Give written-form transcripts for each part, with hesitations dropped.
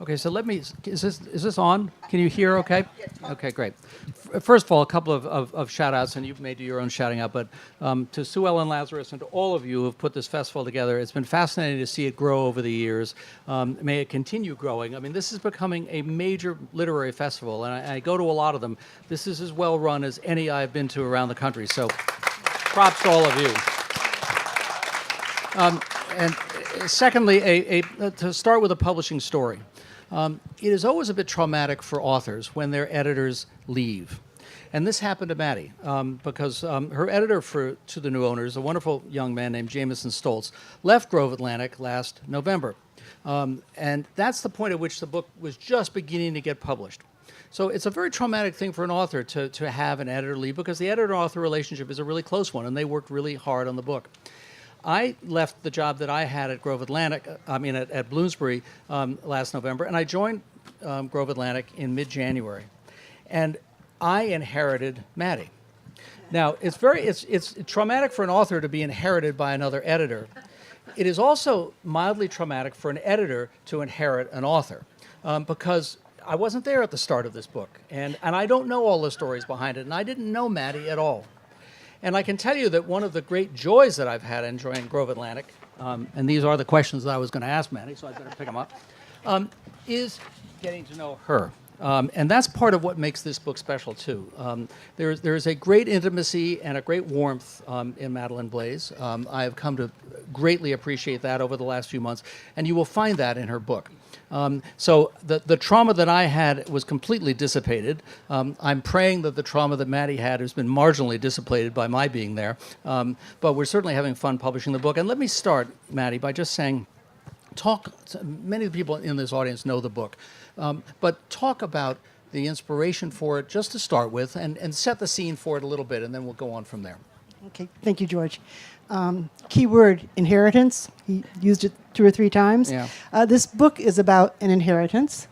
Okay, so is this on? Can you hear okay? Okay, great. First of all, a couple of shout-outs, and you may do your own shouting out, but to Sue Ellen Lazarus and to all of you who have put this festival together, it's been fascinating to see it grow over the years. May it continue growing. I mean, this is becoming a major literary festival, and I go to a lot of them. This is as well run as any I've been to around the country, so props to all of you. And secondly, to start with a publishing story. It is always a bit traumatic for authors when their editors leave. And this happened to Maddie because her editor to the new owners, a wonderful young man named Jameson Stoltz, left Grove Atlantic last November. And that's the point at which the book was just beginning to get published. So it's a very traumatic thing for an author to have an editor leave because the editor-author relationship is a really close one, and they worked really hard on the book. I left the job that I had at Grove Atlantic, at Bloomsbury last November, and I joined Grove Atlantic in mid-January. And I inherited Maddie. Now, it's traumatic for an author to be inherited by another editor. It is also mildly traumatic for an editor to inherit an author because I wasn't there at the start of this book, and I don't know all the stories behind it, and I didn't know Maddie at all. And I can tell you that one of the great joys that I've had in joining Grove Atlantic, and these are the questions that I was going to ask Maddie, so I better pick them up, is getting to know her. And that's part of what makes this book special, too. There is a great intimacy and a great warmth in Madeleine Blais. I have come to greatly appreciate that over the last few months, and you will find that in her book. So the trauma that I had was completely dissipated. I'm praying that the trauma that Maddie had has been marginally dissipated by my being there. But we're certainly having fun publishing the book. And let me start, Maddie, by just saying, many of the people in this audience know the book, but talk about the inspiration for it just to start with and set the scene for it a little bit, and then we'll go on from there. Okay, thank you, George. Key word, inheritance. He used it 2 or 3 times. Yeah. This book is about an inheritance,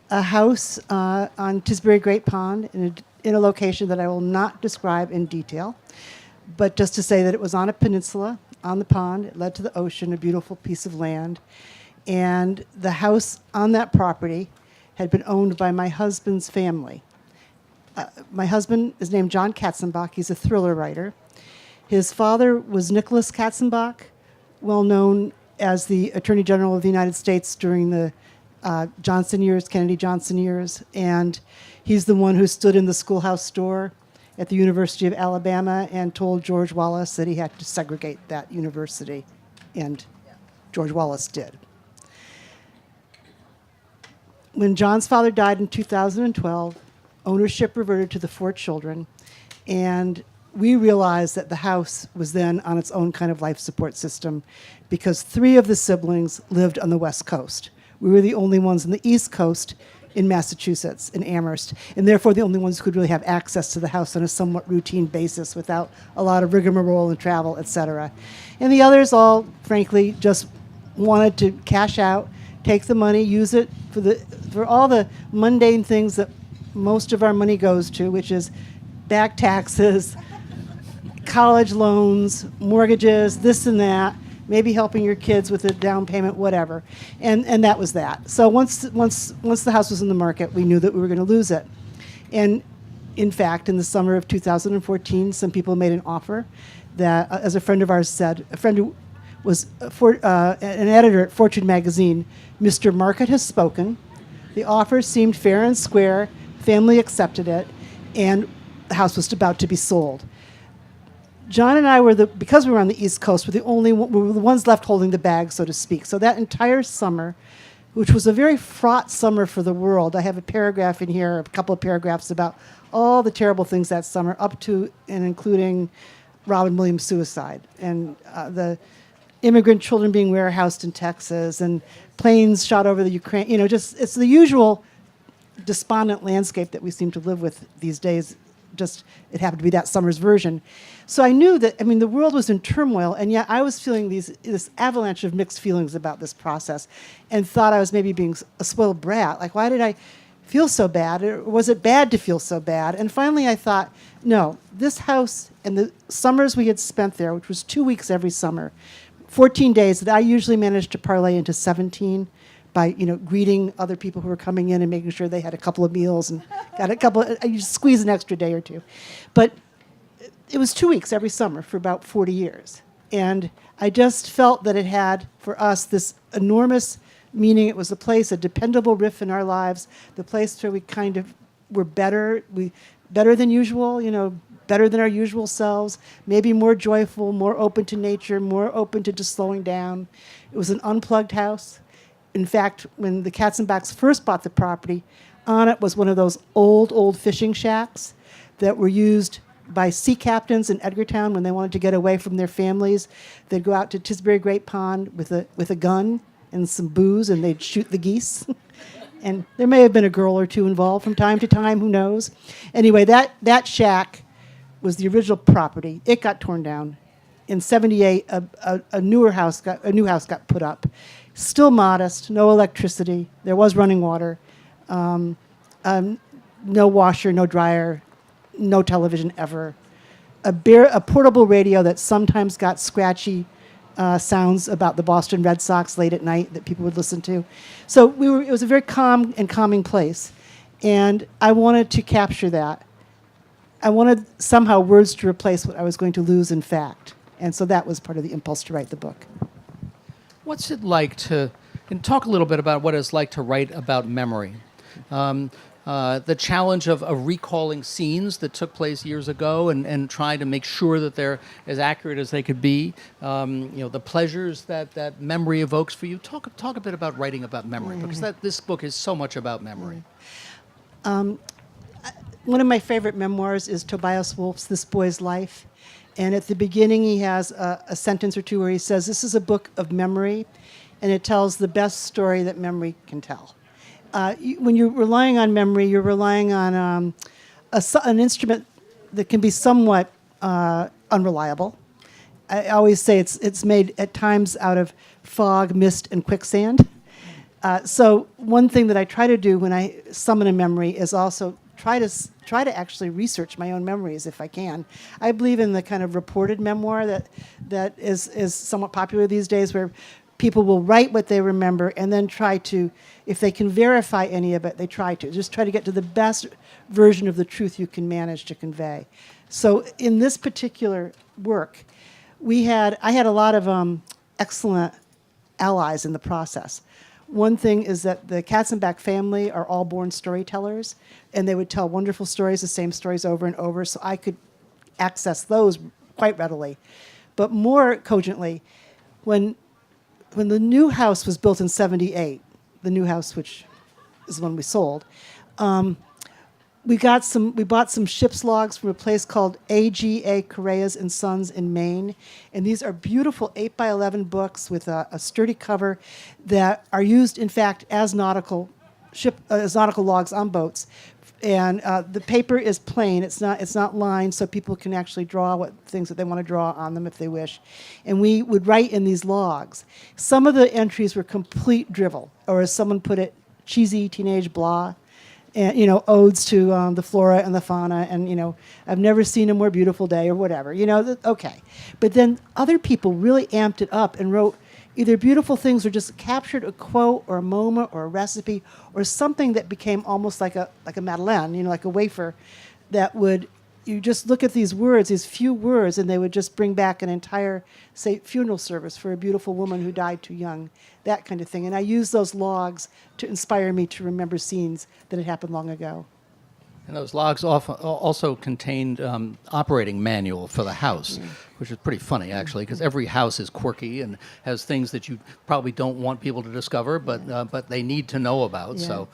a house on Tisbury Great Pond in a location that I will not describe in detail, but just to say that it was on a peninsula on the pond. It led to the ocean, a beautiful piece of land. And the house on that property had been owned by my husband's family. My husband is named John Katzenbach. He's a thriller writer. His father was Nicholas Katzenbach, well known as the Attorney General of the United States during the Kennedy-Johnson years. And he's the one who stood in the schoolhouse door at the University of Alabama and told George Wallace that he had to segregate that university. And George Wallace did. When John's father died in 2012, ownership reverted to the 4 children, and we realized that the house was then on its own kind of life support system because 3 of the siblings lived on the West Coast. We were the only ones on the East Coast in Massachusetts, in Amherst, and therefore the only ones who could really have access to the house on a somewhat routine basis without a lot of rigmarole and travel, etc. And the others all, frankly, just wanted to cash out, take the money, use it for all the mundane things that most of our money goes to, which is back taxes, college loans, mortgages, this and that, maybe helping your kids with a down payment, whatever. And that was that. So once the house was in the market, we knew that we were going to lose it. And in fact, in the summer of 2014, some people made an offer that, as a friend of ours said, a friend who was an editor at Fortune magazine, Mr. Market has spoken. The offer seemed fair and square. Family accepted it, and the house was about to be sold. John and I because we were on the East Coast, we were the ones left holding the bag, so to speak. So that entire summer, which was a very fraught summer for the world, I have a paragraph in here, a couple of paragraphs about all the terrible things that summer, up to and including Robin Williams' suicide and the immigrant children being warehoused in Texas and planes shot over the Ukraine. It's the usual despondent landscape that we seem to live with these days. Just it happened to be that summer's version. So I knew that, the world was in turmoil, and yet I was feeling this avalanche of mixed feelings about this process and thought I was maybe being a spoiled brat. Like, why did I feel so bad? Or was it bad to feel so bad? And finally I thought, no, this house and the summers we had spent there, which was 2 weeks every summer, 14 days that I usually managed to parlay into 17, by greeting other people who were coming in and making sure they had a couple of meals and got a couple. You squeeze an extra day or two, but it was 2 weeks every summer for about 40 years, and I just felt that it had for us this enormous meaning. It was a place, a dependable riff in our lives, the place where we kind of were better than usual, better than our usual selves, maybe more joyful, more open to nature, more open to just slowing down. It was an unplugged house. In fact, when the Katzenbachs first bought the property, on it was one of those old fishing shacks that were used by sea captains in Edgartown when they wanted to get away from their families. They'd go out to Tisbury Great Pond with a gun and some booze, and they'd shoot the geese. And there may have been a girl or two involved from time to time, who knows. Anyway, that shack was the original property. It got torn down. In '78, a new house got put up. Still modest, no electricity. There was running water, no washer, no dryer, no television ever. A portable radio that sometimes got scratchy sounds about the Boston Red Sox late at night that people would listen to. So it was a very calm and calming place. And I wanted to capture that. I wanted somehow words to replace what I was going to lose in fact. And so that was part of the impulse to write the book. What's it like and talk a little bit about what it's like to write about memory. The challenge of recalling scenes that took place years ago and trying to make sure that they're as accurate as they could be. The pleasures that memory evokes for you. Talk a bit about writing about memory, because this book is so much about memory. One of my favorite memoirs is Tobias Wolff's This Boy's Life. And at the beginning, he has a sentence or two where he says, "This is a book of memory, and it tells the best story that memory can tell." When you're relying on memory, you're relying on an instrument that can be somewhat unreliable. I always say it's made at times out of fog, mist, and quicksand. So one thing that I try to do when I summon a memory is also try to actually research my own memories if I can. I believe in the kind of reported memoir that is somewhat popular these days, where people will write what they remember and then try to, if they can verify any of it, they try to get to the best version of the truth you can manage to convey. So in this particular work, I had a lot of excellent allies in the process. One thing is that the Katzenbach family are all born storytellers, and they would tell wonderful stories, the same stories over and over, so I could access those quite readily. But more cogently, when the new house was built in '78, the new house, which is the one we sold, we bought some ship's logs from a place called AGA Correas and Sons in Maine, and these are beautiful 8x11 books with a sturdy cover that are used, in fact, as nautical logs on boats. And the paper is plain; it's not lined, so people can actually draw what things that they want to draw on them if they wish. And we would write in these logs. Some of the entries were complete drivel, or as someone put it, cheesy teenage blah. And odes to the flora and the fauna, and I've never seen a more beautiful day, or whatever. Okay, but then other people really amped it up and wrote either beautiful things or just captured a quote or a moment or a recipe or something that became almost like a Madeleine, like a wafer, that you just look at these words, these few words, and they would just bring back an entire, say, funeral service for a beautiful woman who died too young, that kind of thing. And I use those logs to inspire me to remember scenes that had happened long ago. And those logs also contained operating manual for the house, which is pretty funny, actually, because every house is quirky and has things that you probably don't want people to discover, but they need to know about. Yeah. So,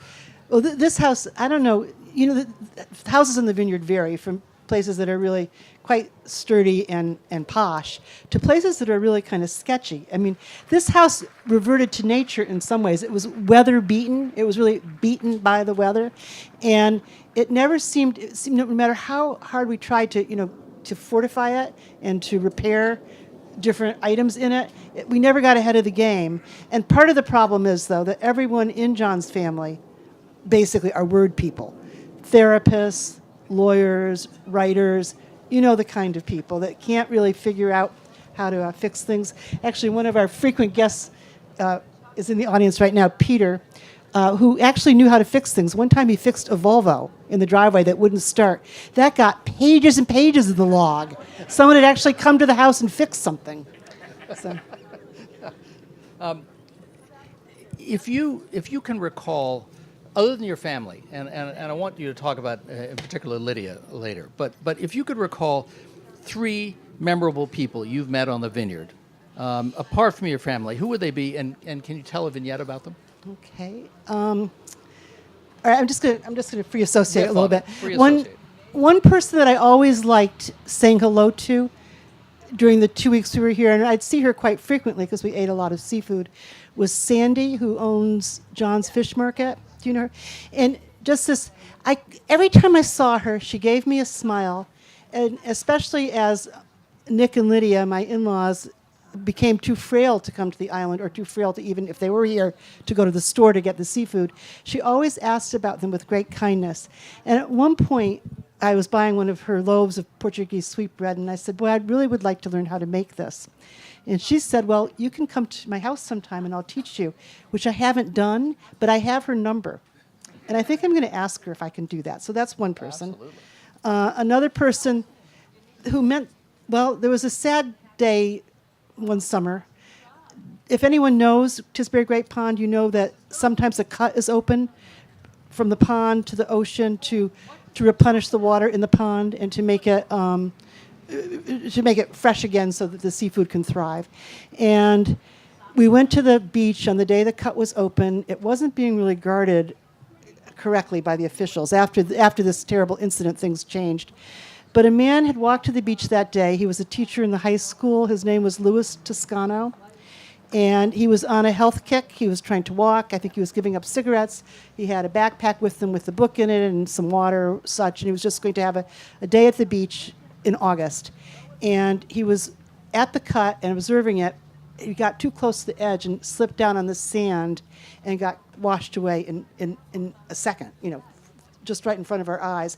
well, this house, I don't know. The houses in the vineyard vary from places that are really quite sturdy and posh to places that are really kind of sketchy. I mean, this house reverted to nature in some ways. It was weather beaten. It was really beaten by the weather, and it seemed no matter how hard we tried to fortify it and to repair different items in it, we never got ahead of the game. And part of the problem is, though, that everyone in John's family basically are word people, therapists, lawyers, writers, the kind of people that can't really figure out how to fix things. Actually, one of our frequent guests is in the audience right now, Peter, who actually knew how to fix things. One time he fixed a Volvo in the driveway that wouldn't start. That got pages and pages of the log. Someone had actually come to the house and fixed something. So. If you can recall, other than your family, and I want you to talk about in particular Lydia later, but if you could recall 3 memorable people you've met on the vineyard, apart from your family, who would they be, and can you tell a vignette about them? Okay. All right, I'm just gonna free associate a little bit. Free associate. One person that I always liked saying hello to during the 2 weeks we were here, and I'd see her quite frequently because we ate a lot of seafood, was Sandy, who owns John's Fish Market. Do you know her? And just this, every time I saw her, she gave me a smile, and especially as Nick and Lydia, my in-laws, became too frail to come to the island, or too frail to, even if they were here, to go to the store to get the seafood. She always asked about them with great kindness. And at one point, I was buying one of her loaves of Portuguese sweetbread, and I said, boy, I really would like to learn how to make this. And she said, well, you can come to my house sometime and I'll teach you, which I haven't done, but I have her number. And I think I'm going to ask her if I can do that. So that's one person. Absolutely. Another person who meant, well, there was a sad day one summer. If anyone knows Tisbury Great Pond, you know that sometimes a cut is open from the pond to the ocean to replenish the water in the pond and to make it fresh again so that the seafood can thrive. And we went to the beach on the day the cut was open. It wasn't being really guarded correctly by the officials. After this terrible incident, things changed. But a man had walked to the beach that day. He was a teacher in the high school. His name was Louis Toscano. And he was on a health kick. He was trying to walk. I think he was giving up cigarettes. He had a backpack with him with a book in it and some water, such. And he was just going to have a day at the beach in August. And he was at the cut and observing it. He got too close to the edge and slipped down on the sand and got washed away in a second, just right in front of our eyes.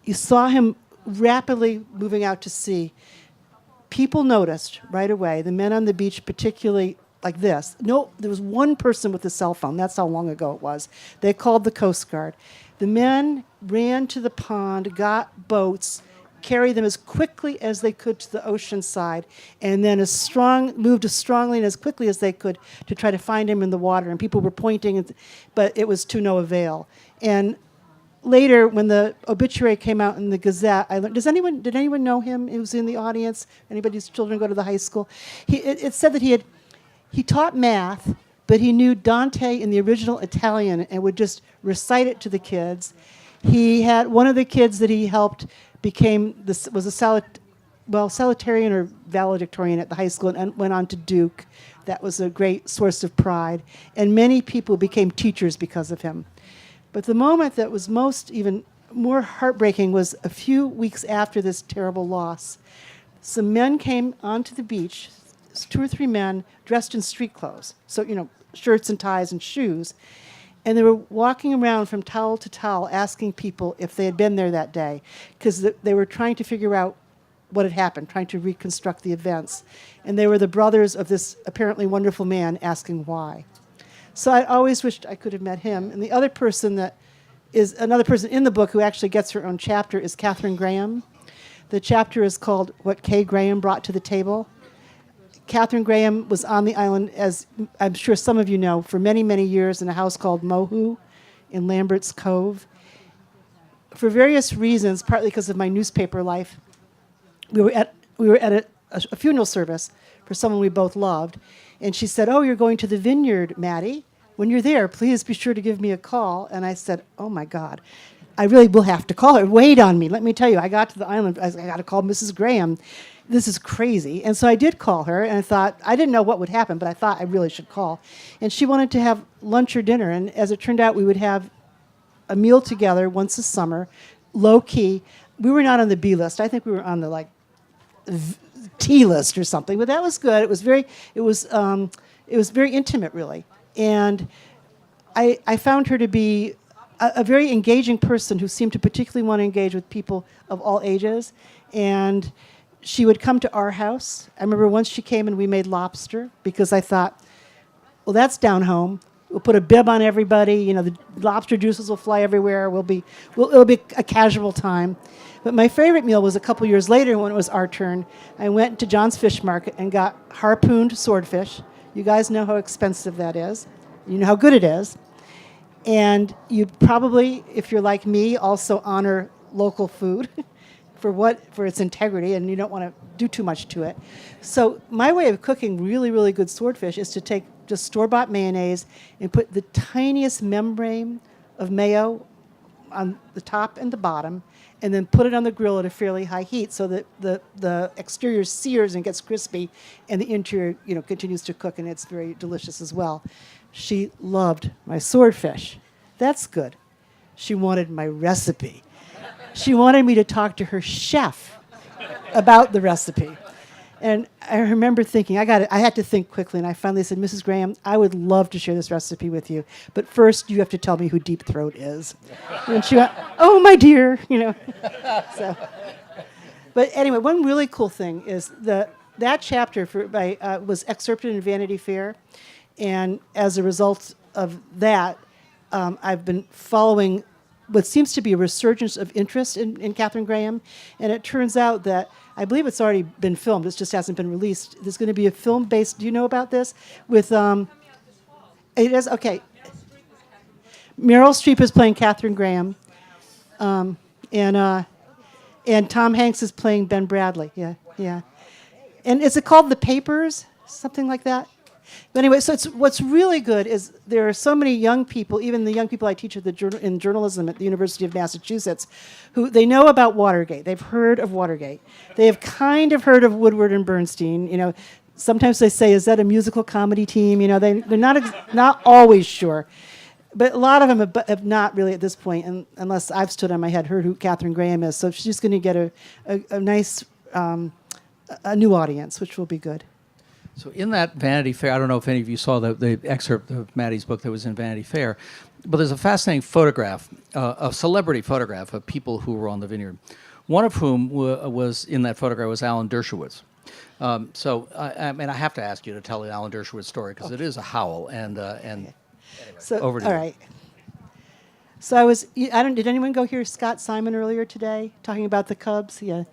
You saw him rapidly moving out to sea. People noticed right away, the men on the beach particularly like this. No, there was one person with a cell phone. That's how long ago it was. They called the Coast Guard. The men ran to the pond, got boats, carried them as quickly as they could to the ocean side, and then moved as strongly and as quickly as they could to try to find him in the water. And people were pointing, but it was to no avail. And later, when the obituary came out in the Gazette, I learned, did anyone know him who was in the audience? Anybody's children go to the high school? It said that he taught math, but he knew Dante in the original Italian and would just recite it to the kids. He had one of the kids that he helped was a salutarian or valedictorian at the high school and went on to Duke. That was a great source of pride. And many people became teachers because of him. But the moment that was even more heartbreaking was a few weeks after this terrible loss. Some men came onto the beach, 2 or 3 men dressed in street clothes, so, shirts and ties and shoes. And they were walking around from towel to towel asking people if they had been there that day, because they were trying to figure out what had happened, trying to reconstruct the events. And they were the brothers of this apparently wonderful man asking why. So I always wished I could have met him. And the other person that is another person in the book who actually gets her own chapter is Catherine Graham. The chapter is called What Kay Graham Brought to the Table. Catherine Graham was on the island, as I'm sure some of you know, for many, many years in a house called Mohu in Lambert's Cove. For various reasons, partly because of my newspaper life, we were at a funeral service for someone we both loved. And she said, "Oh, you're going to the vineyard, Maddie. When you're there, please be sure to give me a call." And I said, "Oh, my God. I really will have to call her. Wait on me. Let me tell you, I got to the island. I got to call Mrs. Graham. This is crazy." And so I did call her, and I didn't know what would happen, but I thought I really should call. And she wanted to have lunch or dinner. And as it turned out, we would have a meal together once a summer, low-key. We were not on the B list. I think we were on the, T list or something, but that was good. It was very intimate, really. And I found her to be a very engaging person who seemed to particularly want to engage with people of all ages. And she would come to our house. I remember once she came and we made lobster because I thought Well, that's down home. We'll put a bib on everybody. You know, the lobster juices will fly everywhere. It'll be a casual time. But my favorite meal was a couple years later when it was our turn. I went to John's Fish Market and got harpooned swordfish. You guys know how expensive that is. You know how good it is. And you probably, if you're like me, also honor local food for its integrity, and you don't want to do too much to it. So my way of cooking really, really good swordfish is to take just store-bought mayonnaise and put the tiniest membrane of mayo on the top and the bottom, and then put it on the grill at a fairly high heat so that the exterior sears and gets crispy, and the interior, continues to cook, and it's very delicious as well. She loved my swordfish. That's good. She wanted my recipe. She wanted me to talk to her chef about the recipe. And I remember thinking, I had to think quickly, and I finally said, Mrs. Graham, I would love to share this recipe with you, but first you have to tell me who Deep Throat is. And she went, oh, my dear, So, but anyway, one really cool thing is that chapter was excerpted in Vanity Fair, and as a result of that, I've been following what seems to be a resurgence of interest in Katharine Graham, and it turns out that I believe it's already been filmed. It just hasn't been released. There's going to be a film based. Do you know about this? With it is okay. Meryl Streep is playing Katharine Graham, and Tom Hanks is playing Ben Bradley. Yeah. And is it called The Papers? Something like that. But anyway, so what's really good is there are so many young people, even the young people I teach in journalism at the University of Massachusetts, who they know about Watergate. They've heard of Watergate. They have kind of heard of Woodward and Bernstein. Sometimes they say, "Is that a musical comedy team?" They're not always sure, but a lot of them have not really at this point, unless I've stood on my head, heard who Katharine Graham is. So she's going to get a nice a new audience, which will be good. So in that Vanity Fair, I don't know if any of you saw the excerpt of Maddie's book that was in Vanity Fair, but there's a fascinating photograph, a celebrity photograph of people who were on the vineyard. One of whom was in that photograph was Alan Dershowitz. So I have to ask you to tell the Alan Dershowitz story because it is a howl. And anyway, so over to all you. right. So did anyone go hear Scott Simon earlier today talking about the Cubs? Yeah,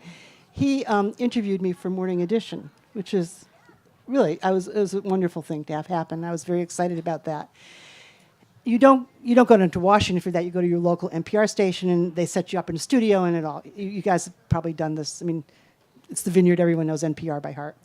he interviewed me for Morning Edition, which is. Really, it was a wonderful thing to have happen. I was very excited about that. You don't go into Washington for that. You go to your local NPR station, and they set you up in a studio, and it all. You guys have probably done this. I mean, it's the Vineyard. Everyone knows NPR by heart.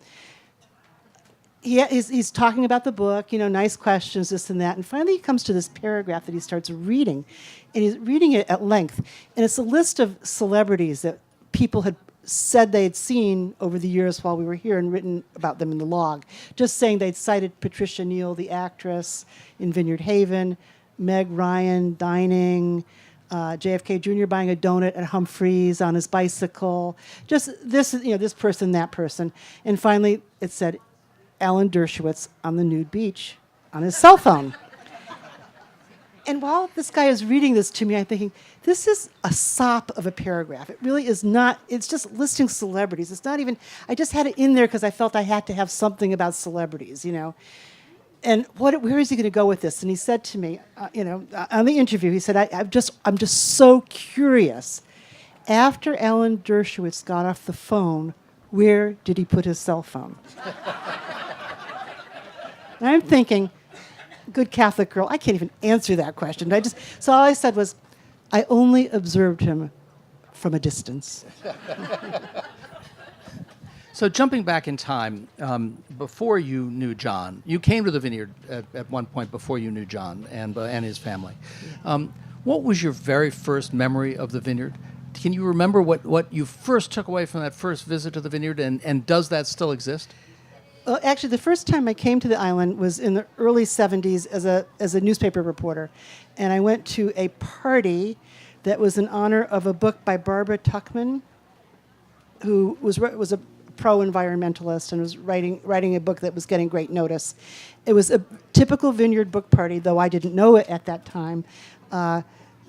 He's talking about the book, nice questions, this and that, and finally he comes to this paragraph that he starts reading, and he's reading it at length, and it's a list of celebrities that people had said they had seen over the years while we were here and written about them in the log. Just saying they'd cited Patricia Neal, the actress, in Vineyard Haven, Meg Ryan dining, JFK Jr. buying a donut at Humphreys on his bicycle. Just this, this person, that person. And finally, it said Alan Dershowitz on the nude beach on his cell phone. And while this guy is reading this to me, I'm thinking, this is a sop of a paragraph. It really is not, it's just listing celebrities. It's not even, I just had it in there because I felt I had to have something about celebrities, And where is he going to go with this? And he said to me, on the interview, he said, I'm just so curious. After Alan Dershowitz got off the phone, where did he put his cell phone? And I'm thinking, good Catholic girl, I can't even answer that question. So all I said was, I only observed him from a distance. So jumping back in time, before you knew John, you came to the vineyard at one point before you knew John and his family. What was your very first memory of the vineyard? Can you remember what you first took away from that first visit to the vineyard, and does that still exist? Well, actually, the first time I came to the island was in the early 70s as a newspaper reporter. And I went to a party that was in honor of a book by Barbara Tuchman, who was a pro-environmentalist and was writing a book that was getting great notice. It was a typical vineyard book party, though I didn't know it at that time.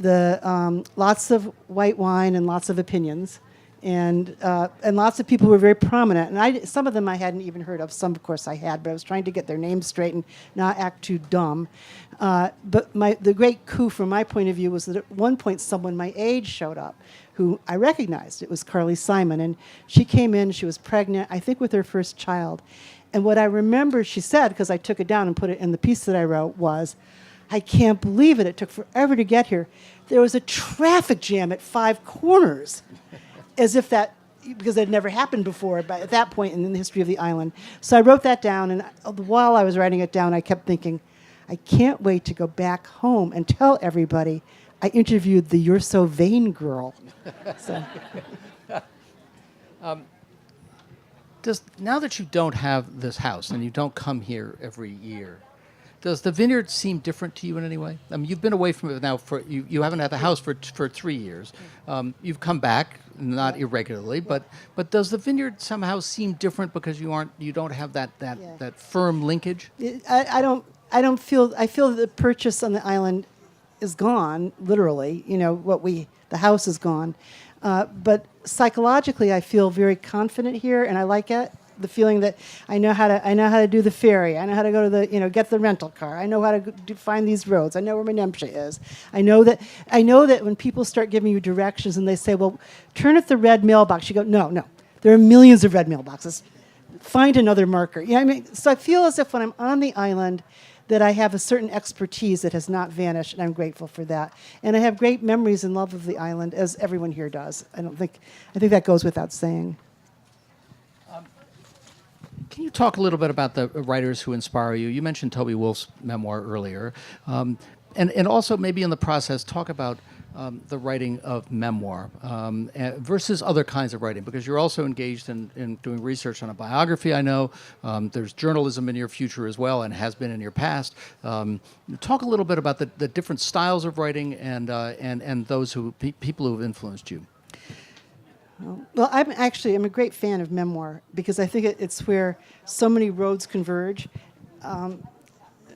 Lots of white wine and lots of opinions. and lots of people who were very prominent. And some of them I hadn't even heard of. Some, of course, I had, but I was trying to get their names straight and not act too dumb. But the great coup from my point of view was that at one point someone my age showed up who I recognized. It was Carly Simon, and she came in, she was pregnant, I think with her first child. And what I remember she said, because I took it down and put it in the piece that I wrote, was, "I can't believe it. It took forever to get here. There was a traffic jam at 5 Corners," as if that, because it had never happened before, but at that point in the history of the island. So I wrote that down, and while I was writing it down, I kept thinking, I can't wait to go back home and tell everybody I interviewed the "You're So Vain" girl. So. Now that you don't have this house and you don't come here every year, does the vineyard seem different to you in any way? I mean, you've been away from it now you haven't had the house for 3 years. You've come back, not irregularly, but does the vineyard somehow seem different because you don't have that firm linkage? I feel that the purchase on the island is gone, literally. The house is gone. But psychologically, I feel very confident here, and I like it. The feeling that I know how to do the ferry. I know how to go to get the rental car. I know how to find these roads. I know where Menemsha is. I know that when people start giving you directions and they say, "Well, turn at the red mailbox," you go, "No. There are millions of red mailboxes. Find another marker." So I feel as if when I'm on the island, that I have a certain expertise that has not vanished, and I'm grateful for that. And I have great memories and love of the island, as everyone here does. I think that goes without saying. Can you talk a little bit about the writers who inspire you? You mentioned Toby Wolfe's memoir earlier. And also maybe in the process, talk about the writing of memoir versus other kinds of writing, because you're also engaged in doing research on a biography, I know. There's journalism in your future as well, and has been in your past. Talk a little bit about the different styles of writing and those people who have influenced you. Well, I'm a great fan of memoir because I think it's where so many roads converge.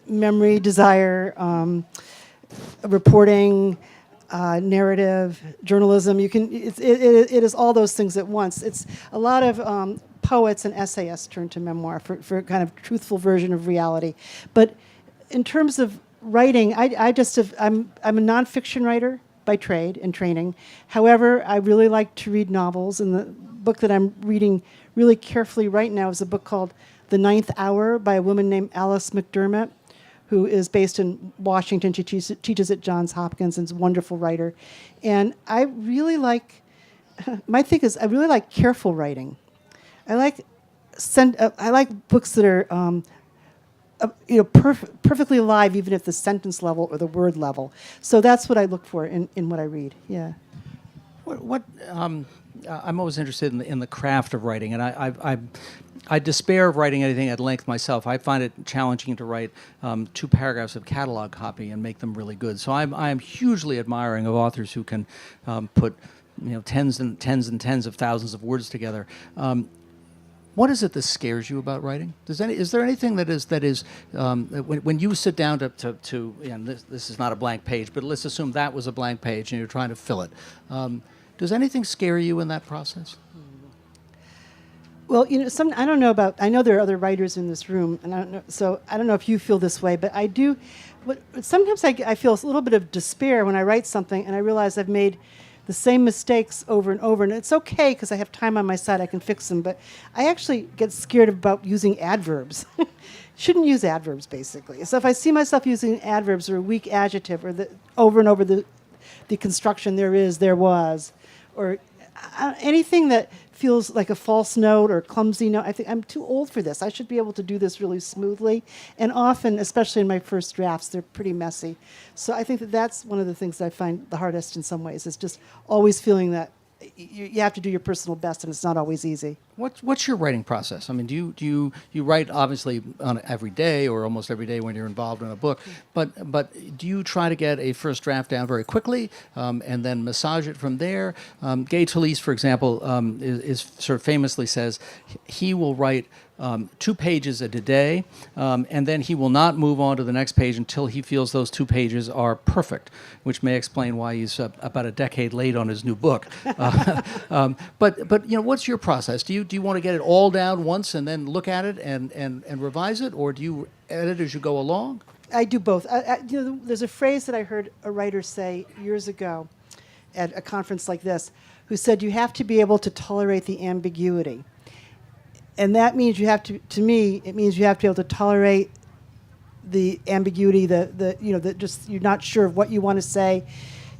Memory, desire, reporting, narrative, journalism. It is all those things at once. It's a lot of poets and essayists turn to memoir for a kind of truthful version of reality. But in terms of writing, I'm a nonfiction writer by trade and training. However, I really like to read novels, and the book that I'm reading really carefully right now is a book called The Ninth Hour by a woman named Alice McDermott, who is based in Washington. She teaches at Johns Hopkins and is a wonderful writer. And I really like, my thing is, I really like careful writing. I like books that are perfectly alive, even at the sentence level or the word level. So that's what I look for in what I read. Yeah. I'm always interested in the craft of writing, and I despair of writing anything at length myself. I find it challenging to write 2 paragraphs of catalog copy and make them really good. So I am hugely admiring of authors who can put tens and tens of thousands of words together. What is it that scares you about writing? Is there anything that is when you sit down to this is not a blank page, but let's assume that was a blank page and you're trying to fill it. Does anything scare you in that process? Well, I don't know about. I know there are other writers in this room, and I don't know if you feel this way, but I do. But sometimes I feel a little bit of despair when I write something and I realize I've made the same mistakes over and over. And it's okay because I have time on my side, I can fix them. But I actually get scared about using adverbs. Shouldn't use adverbs, basically. So if I see myself using adverbs or a weak adjective or over and over the construction there is, there was, or anything that feels like a false note or clumsy note, I think I'm too old for this. I should be able to do this really smoothly. And often, especially in my first drafts, they're pretty messy. So I think that's one of the things that I find the hardest in some ways, is just always feeling that you have to do your personal best, and it's not always easy. What's your writing process? I mean, do you write obviously on every day or almost every day when you're involved in a book? But do you try to get a first draft down very quickly and then massage it from there? Gay Talese, for example, is sort of famously says he will write 2 pages a day, and then he will not move on to the next page until he feels those 2 pages are perfect, which may explain why he's about a decade late on his new book. But what's your process? Do you want to get it all down once and then look at it and revise it, or do you edit as you go along? I do both. There's a phrase that I heard a writer say years ago at a conference like this, who said you have to be able to tolerate the ambiguity. And that means you have to me, it means you have to be able to tolerate the ambiguity, just you're not sure of what you want to say.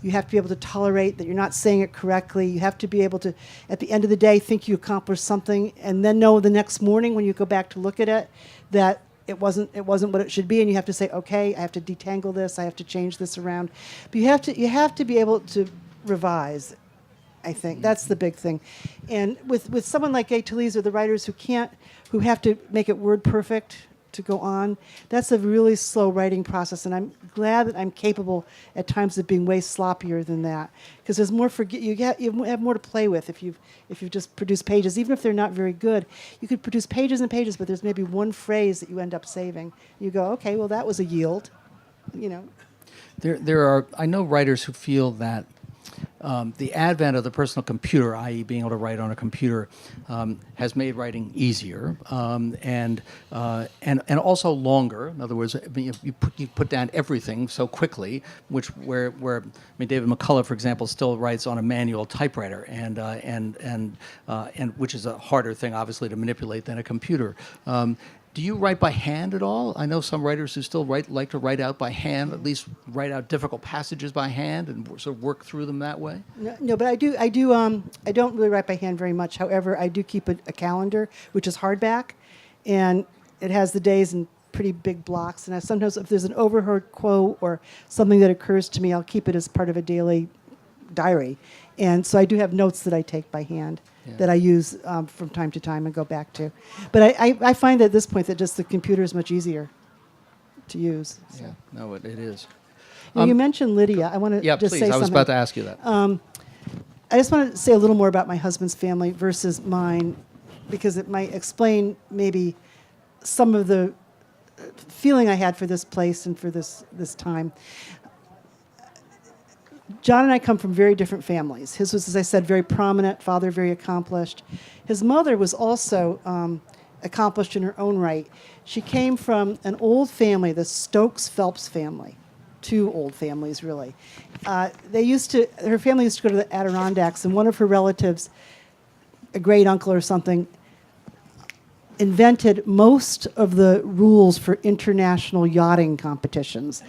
You have to be able to tolerate that you're not saying it correctly. You have to be able to, at the end of the day, think you accomplished something, and then know the next morning when you go back to look at it that it wasn't what it should be, and you have to say, okay, I have to detangle this, I have to change this around. But you have to be able to revise. I think that's the big thing, and with someone like A. Talese or the writers who have to make it word perfect to go on, that's a really slow writing process, and I'm glad that I'm capable at times of being way sloppier than that, because there's more you have more to play with if you've just produced pages, even if they're not very good. You could produce pages and pages, but there's maybe one phrase that you end up saving. You go, okay, well that was a yield, There are, I know, writers who feel that the advent of the personal computer, i.e. being able to write on a computer, has made writing easier and also longer. In other words, you put down everything so quickly, where David McCullough, for example, still writes on a manual typewriter, and which is a harder thing, obviously, to manipulate than a computer. Do you write by hand at all? I know some writers who still like to write out by hand, at least write out difficult passages by hand and sort of work through them that way. No, but I do. I don't really write by hand very much. However, I do keep a calendar, which is hardback, and it has the days in pretty big blocks. And sometimes, if there's an overheard quote or something that occurs to me, I'll keep it as part of a daily diary. And so I do have notes that I take by hand. Yeah. That I use from time to time and go back to. But I find at this point that just the computer is much easier to use. So. Yeah, no, it is. You mentioned Lydia. I want to just please, say something. I was about to ask you that. I just want to say a little more about my husband's family versus mine, because it might explain maybe some of the feeling I had for this place and for this time. John and I come from very different families. His was, as I said, very prominent, father very accomplished. His mother was also accomplished in her own right. She came from an old family, the Stokes-Phelps family. 2 old families, really. Her family used to go to the Adirondacks, and one of her relatives, a great uncle or something, invented most of the rules for international yachting competitions.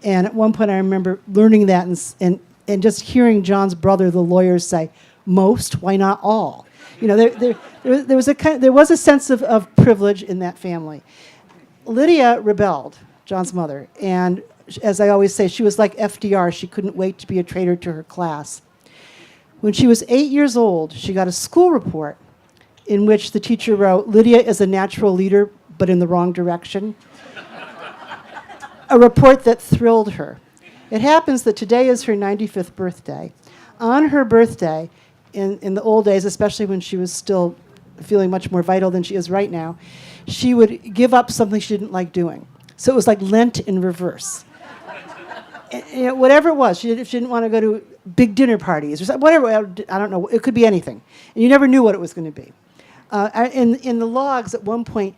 And at one point, I remember learning that and just hearing John's brother, the lawyer, say, "Most? Why not all?" There was a sense of privilege in that family. Lydia rebelled, John's mother, and as I always say, she was like FDR. She couldn't wait to be a traitor to her class. When she was 8 years old, she got a school report in which the teacher wrote, "Lydia is a natural leader, but in the wrong direction." A report that thrilled her. It happens that today is her 95th birthday. On her birthday, in the old days, especially when she was still feeling much more vital than she is right now, she would give up something she didn't like doing. So it was like Lent in reverse. Whatever it was, if she didn't want to go to big dinner parties or something, whatever, I don't know, it could be anything. And you never knew what it was going to be. In the logs at one point,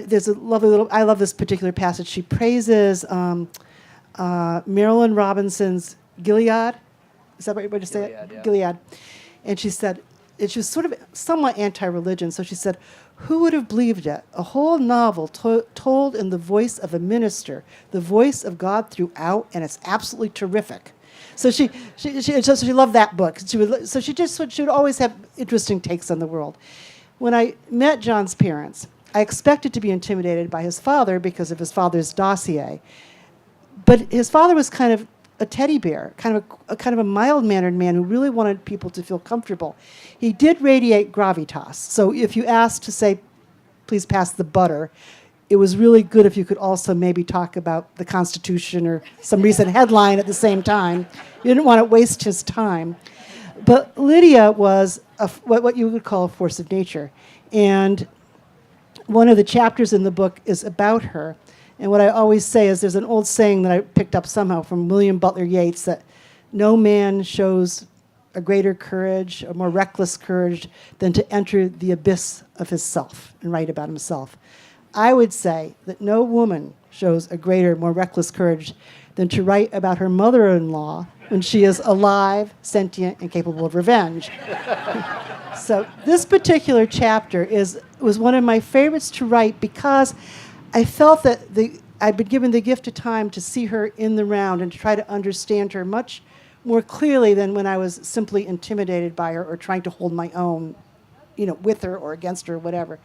there's a lovely little, I love this particular passage. She praises Marilyn Robinson's Gilead. Is that what you say? Gilead, yeah. Gilead. And she said, she was sort of somewhat anti-religion, so she said, "Who would have believed it? A whole novel told in the voice of a minister, the voice of God throughout, and it's absolutely terrific." So she loved that book. She would always have interesting takes on the world. When I met John's parents, I expected to be intimidated by his father because of his father's dossier. But his father was kind of a teddy bear, kind of a mild-mannered man who really wanted people to feel comfortable. He did radiate gravitas. So if you asked to say, "Please pass the butter," it was really good if you could also maybe talk about the Constitution or some recent headline at the same time. You didn't want to waste his time. But Lydia was what you would call a force of nature. And one of the chapters in the book is about her. And what I always say is there's an old saying that I picked up somehow from William Butler Yeats that no man shows a greater courage, a more reckless courage, than to enter the abyss of his self and write about himself. I would say that no woman shows a greater, more reckless courage than to write about her mother-in-law when she is alive, sentient, and capable of revenge. So this particular chapter was one of my favorites to write because I felt that I'd been given the gift of time to see her in the round and to try to understand her much more clearly than when I was simply intimidated by her or trying to hold my own, with her or against her or whatever.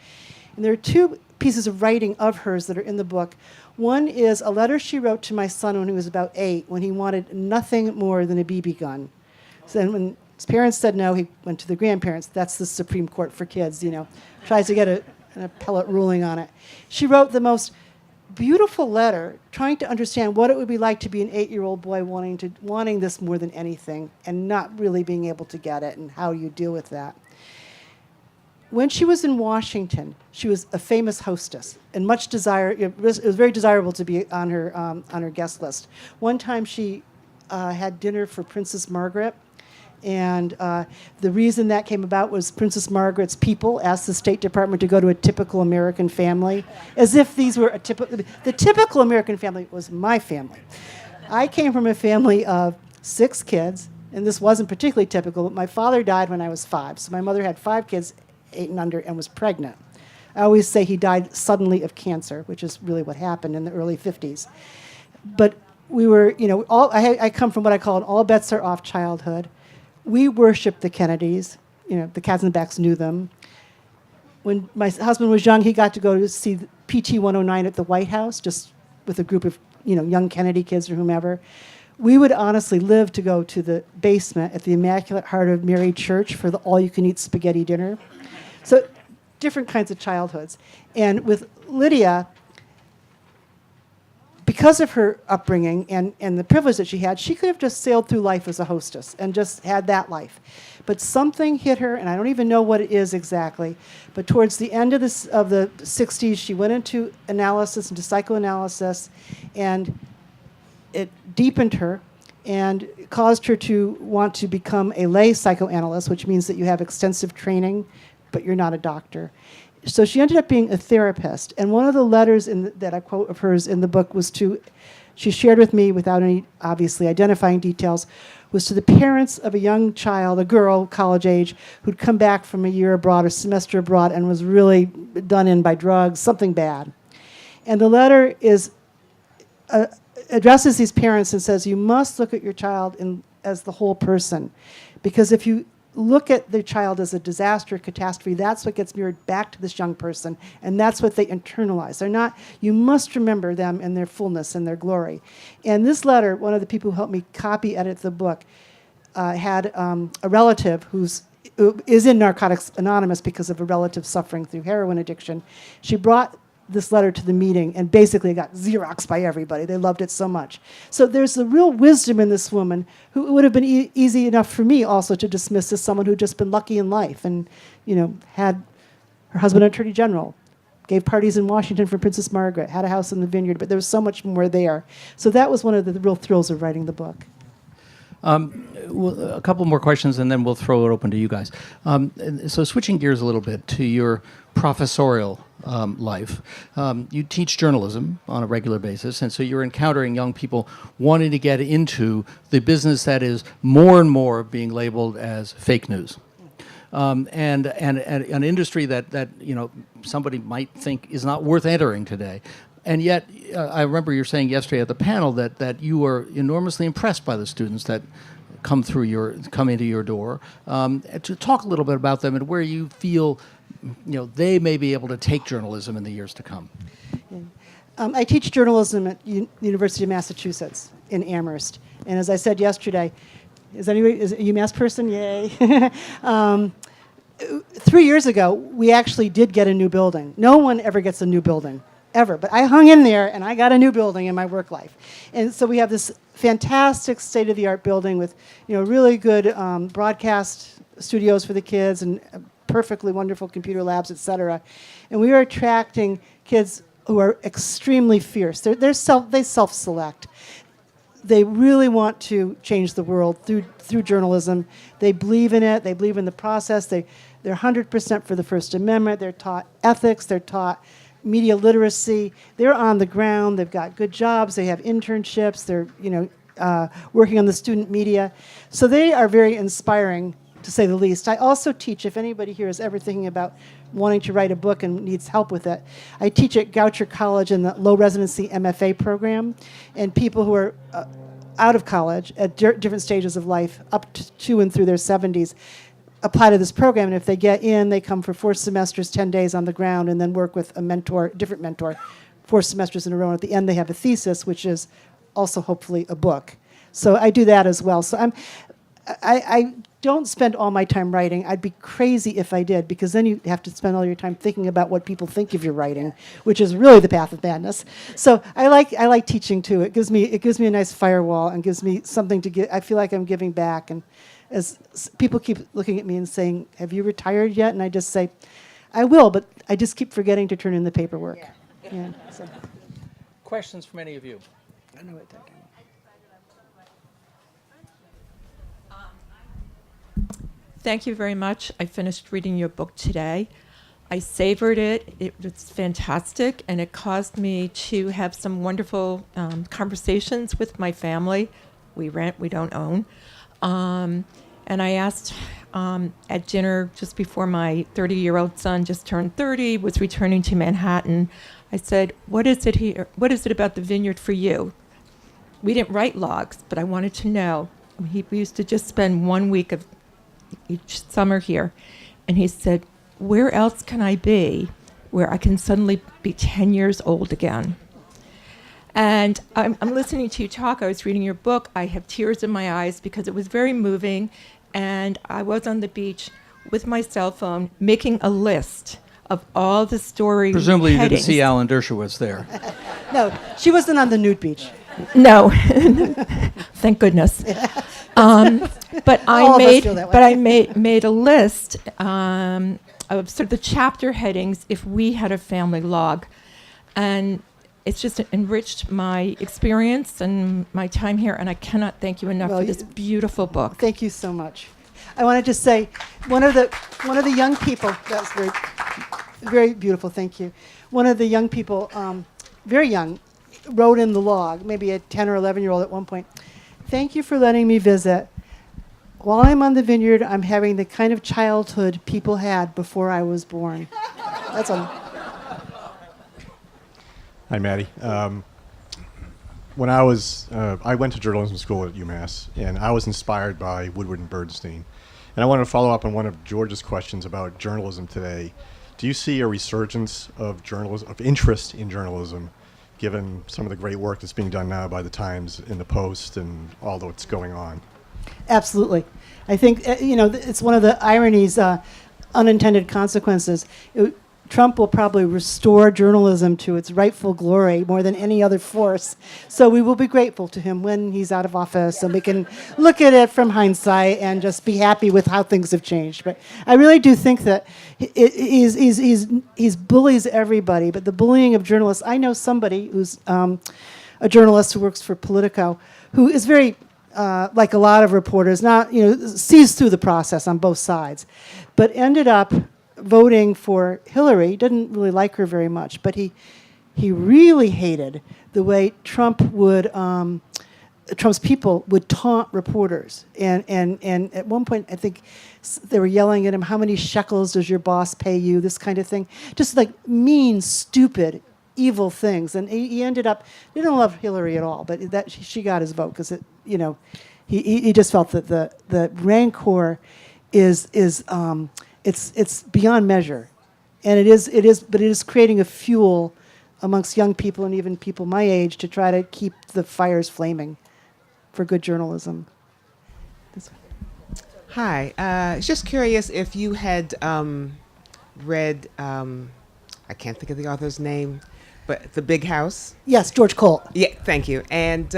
And there are two pieces of writing of hers that are in the book. One is a letter she wrote to my son when he was about 8, when he wanted nothing more than a BB gun. So then when his parents said no, he went to the grandparents. That's the Supreme Court for kids, tries to get an appellate ruling on it. She wrote the most beautiful letter trying to understand what it would be like to be an 8-year-old boy wanting this more than anything and not really being able to get it and how you deal with that. When she was in Washington, she was a famous hostess and much desired. It was very desirable to be on her guest list. One time she had dinner for Princess Margaret, and the reason that came about was Princess Margaret's people asked the State Department to go to a typical American family, as if these were the typical American family was my family. I came from a family of 6 kids, and this wasn't particularly typical, but my father died when I was 5, so my mother had 5 kids, 8 and under, and was pregnant. I always say he died suddenly of cancer, which is really what happened in the early 50s. But we were, I come from what I call an all bets are off childhood. We worshiped the Kennedys. The Katzenbachs knew them. When my husband was young, he got to go to see PT 109 at the White House, just with a group of, young Kennedy kids or whomever. We would honestly live to go to the basement at the Immaculate Heart of Mary Church for the all-you-can-eat spaghetti dinner. So different kinds of childhoods. And with Lydia, because of her upbringing and the privilege that she had, she could have just sailed through life as a hostess and just had that life. But something hit her, and I don't even know what it is exactly, but towards the end of the 60s, she went into psychoanalysis, and it deepened her and caused her to want to become a lay psychoanalyst, which means that you have extensive training, but you're not a doctor. So she ended up being a therapist. And one of the letters that I quote of hers in the book she shared with me without any obviously identifying details, was to the parents of a young child, a girl, college age, who'd come back from a year abroad, a semester abroad, and was really done in by drugs, something bad. And the letter addresses these parents and says, you must look at your child as the whole person. Because if you look at the child as a disaster, catastrophe, that's what gets mirrored back to this young person, and that's what they internalize. You must remember them in their fullness and their glory. And this letter, one of the people who helped me copy edit the book, had a relative who is in Narcotics Anonymous because of a relative suffering through heroin addiction. She brought this letter to the meeting, and basically it got Xeroxed by everybody. They loved it so much. So there's a real wisdom in this woman who would have been easy enough for me also to dismiss as someone who'd just been lucky in life and, had her husband an attorney general, gave parties in Washington for Princess Margaret, had a house in the vineyard, but there was so much more there. So that was one of the real thrills of writing the book. Well, a couple more questions, and then we'll throw it open to you guys. So switching gears a little bit to your professorial life. You teach journalism on a regular basis, and so you're encountering young people wanting to get into the business that is more and more being labeled as fake news. And an industry that somebody might think is not worth entering today. And yet, I remember you were saying yesterday at the panel that you were enormously impressed by the students that come into your door. To talk a little bit about them and where you feel, they may be able to take journalism in the years to come. I teach journalism at the University of Massachusetts in Amherst, and as I said yesterday, is a UMass person? Yay! 3 years ago, we actually did get a new building. No one ever gets a new building. Ever. But I hung in there, and I got a new building in my work life. And so we have this fantastic state-of-the-art building with, really good broadcast studios for the kids and perfectly wonderful computer labs, et cetera. And we are attracting kids who are extremely fierce. They self-select. They really want to change the world through journalism. They believe in it. They believe in the process. They're 100% for the First Amendment. They're taught ethics. They're taught media literacy. They're on the ground. They've got good jobs. They have internships. They're working on the student media. So they are very inspiring, to say the least. I also teach, if anybody here is ever thinking about wanting to write a book and needs help with it, I teach at Goucher College in the low residency MFA program, and people who are out of college at different stages of life, up to and through their 70s, apply to this program. And if they get in, they come for 4 semesters, 10 days on the ground, and then work with a different mentor, 4 semesters in a row. And at the end, they have a thesis, which is also hopefully a book. So I do that as well. So I don't spend all my time writing. I'd be crazy if I did, because then you have to spend all your time thinking about what people think of your writing, which is really the path of madness. So I like teaching too. It gives me a nice firewall and gives me something to give. I feel like I'm giving back. And as people keep looking at me and saying, "Have you retired yet?" And I just say, "I will," but I just keep forgetting to turn in the paperwork. Yeah. So. Questions from any of you? I know what that is. Thank you very much. I finished reading your book today. I savored it. It was fantastic, and it caused me to have some wonderful conversations with my family. We rent, we don't own. And I asked at dinner just before my 30-year-old son just turned 30, was returning to Manhattan. I said, what is it about the vineyard for you? We didn't write logs, but I wanted to know. We used to just spend 1 week of each summer here. And he said, where else can I be where I can suddenly be 10 years old again? And I'm listening to you talk. I was reading your book. I have tears in my eyes because it was very moving. And I was on the beach with my cell phone making a list of all the story Presumably you didn't headings. see Alan Dershowitz there. No, she wasn't on the nude beach. No, thank goodness. But All of us feel that way. I made a list of sort of the chapter headings if we had a family log, and it's just enriched my experience and my time here. And I cannot thank you enough Well, for this beautiful book. Thank you so much. I want to just say, one of the young people, that's very, very beautiful, thank you. One of the young people, very young, wrote in the log, maybe a 10 or 11-year-old at one point, "Thank you for letting me visit. While I'm on the vineyard, I'm having the kind of childhood people had before I was born." That's all. Hi, Maddie. When I went to journalism school at UMass, and I was inspired by Woodward and Bernstein. And I wanted to follow up on one of George's questions about journalism today. Do you see a resurgence of interest in journalism, given some of the great work that's being done now by the Times and the Post and all that's going on? Absolutely. I think, it's one of the ironies, unintended consequences. Trump will probably restore journalism to its rightful glory more than any other force. So we will be grateful to him when he's out of office, and we can look at it from hindsight and just be happy with how things have changed. But I really do think that he's bullies everybody, but the bullying of journalists, I know somebody who's a journalist who works for Politico, who is very, like a lot of reporters, sees through the process on both sides, but ended up voting for Hillary. Didn't really like her very much, but he really hated the way Trump's people would taunt reporters. And at one point, I think they were yelling at him, "How many shekels does your boss pay you?" This kind of thing. Just like mean, stupid, evil things. And he ended up, he didn't love Hillary at all, but that she got his vote because he just felt that the rancor is it's beyond measure, and it is creating a fuel amongst young people and even people my age to try to keep the fires flaming for good journalism. Hi, just curious if you had read, I can't think of the author's name, but The Big House. Yes, George Colt. Yeah, thank you. And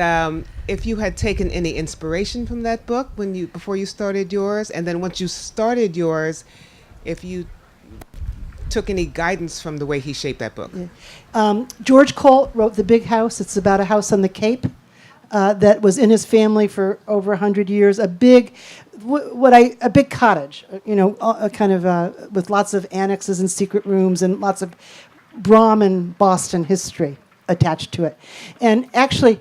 if you had taken any inspiration from that book before you started yours, and then once you started yours, if you took any guidance from the way he shaped that book. George Colt wrote The Big House. It's about a house on the Cape that was in his family for over 100 years. A big cottage, kind of with lots of annexes and secret rooms and lots of Brahmin Boston history attached to it. And actually,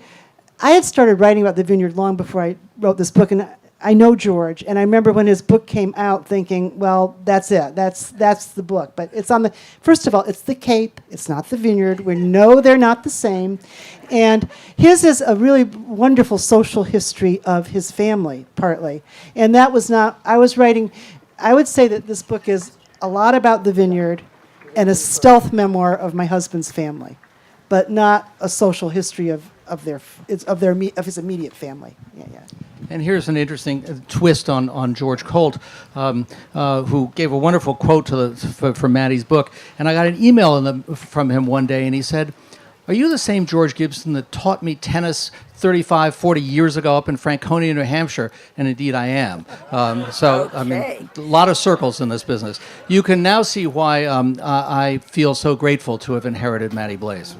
I had started writing about the vineyard long before I wrote this book, and I know George, and I remember when his book came out thinking, well, that's it. That's the book. But it's on the, first of all, it's the Cape. It's not the vineyard. We know they're not the same. And his is a really wonderful social history of his family, partly. And that was not, I would say that this book is a lot about the vineyard and a stealth memoir of my husband's family, but not a social history of his immediate family. Yeah. And here's an interesting twist on George Colt, who gave a wonderful quote for Maddie's book. And I got an email from him one day, and he said, "Are you the same George Gibson that taught me tennis 35, 40 years ago up in Franconia, New Hampshire?" And indeed I am. I mean, a lot of circles in this business. You can now see why I feel so grateful to have inherited Maddie Blais.